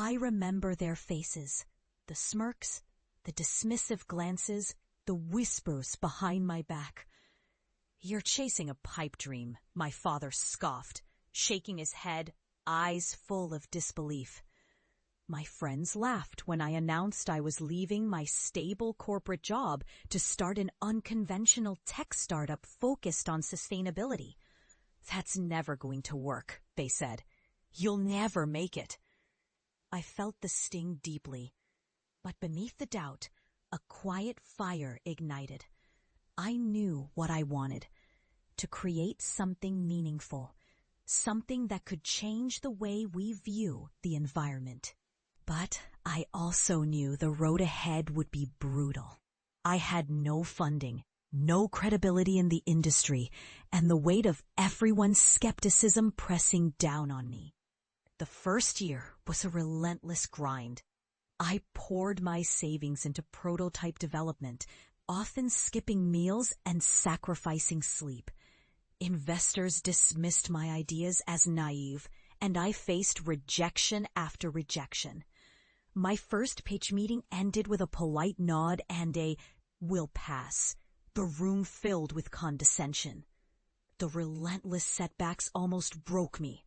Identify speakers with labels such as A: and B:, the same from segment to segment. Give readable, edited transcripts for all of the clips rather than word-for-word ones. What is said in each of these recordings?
A: I remember their faces, the smirks, the dismissive glances, the whispers behind my back. "You're chasing a pipe dream," my father scoffed, shaking his head, eyes full of disbelief. My friends laughed when I announced I was leaving my stable corporate job to start an unconventional tech startup focused on sustainability. "That's never going to work," they said. "You'll never make it." I felt the sting deeply, but beneath the doubt, a quiet fire ignited. I knew what I wanted: to create something meaningful, something that could change the way we view the environment. But I also knew the road ahead would be brutal. I had no funding, no credibility in the industry, and the weight of everyone's skepticism pressing down on me. The first year was a relentless grind. I poured my savings into prototype development, often skipping meals and sacrificing sleep. Investors dismissed my ideas as naïve, and I faced rejection after rejection. My first pitch meeting ended with a polite nod and a "we'll pass," the room filled with condescension. The relentless setbacks almost broke me,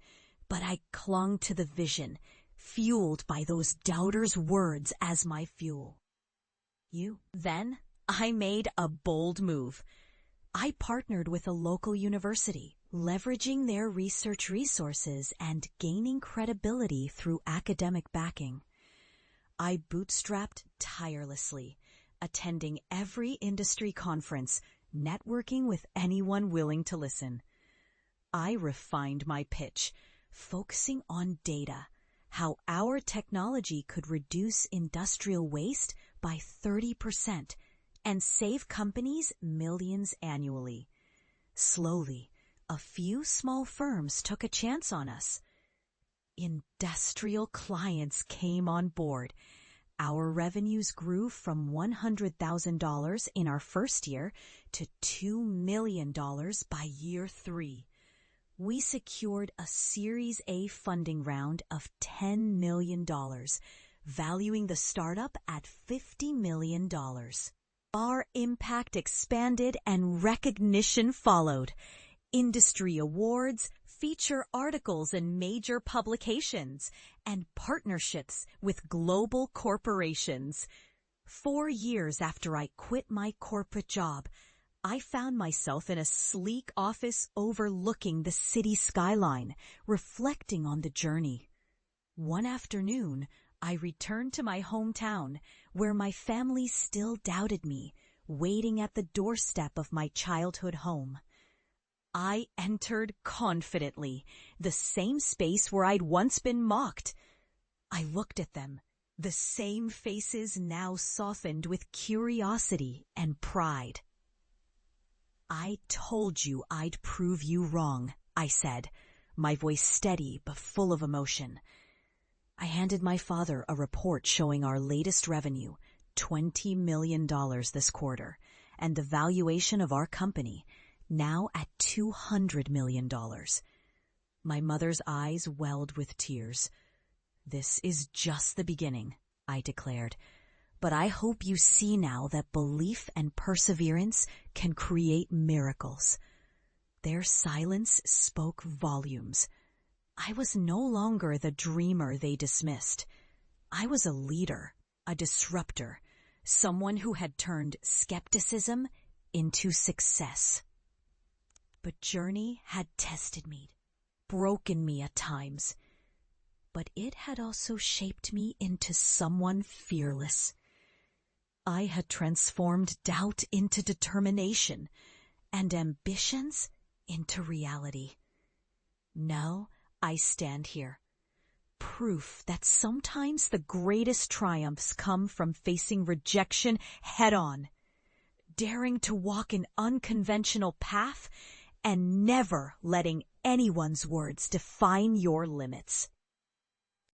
A: but I clung to the vision, fueled by those doubters' words as my fuel. Then I made a bold move. I partnered with a local university, leveraging their research resources and gaining credibility through academic backing. I bootstrapped tirelessly, attending every industry conference, networking with anyone willing to listen. I refined my pitch, focusing on data, how our technology could reduce industrial waste by 30% and save companies millions annually. Slowly, a few small firms took a chance on us. Industrial clients came on board. Our revenues grew from $100,000 in our first year to $2 million by year 3. We secured a Series A funding round of $10 million, valuing the startup at $50 million. Our impact expanded and recognition followed. Industry awards, feature articles in major publications, and partnerships with global corporations. 4 years after I quit my corporate job, I found myself in a sleek office overlooking the city skyline, reflecting on the journey. One afternoon, I returned to my hometown, where my family still doubted me, waiting at the doorstep of my childhood home. I entered confidently, the same space where I'd once been mocked. I looked at them, the same faces now softened with curiosity and pride. "I told you I'd prove you wrong," I said, my voice steady but full of emotion. I handed my father a report showing our latest revenue, $20 million this quarter, and the valuation of our company, now at $200 million. My mother's eyes welled with tears. "This is just the beginning," I declared. "But I hope you see now that belief and perseverance can create miracles." Their silence spoke volumes. I was no longer the dreamer they dismissed. I was a leader, a disruptor, someone who had turned skepticism into success. But journey had tested me, broken me at times. But it had also shaped me into someone fearless. I had transformed doubt into determination, and ambitions into reality. Now I stand here, proof that sometimes the greatest triumphs come from facing rejection head-on, daring to walk an unconventional path, and never letting anyone's words define your limits.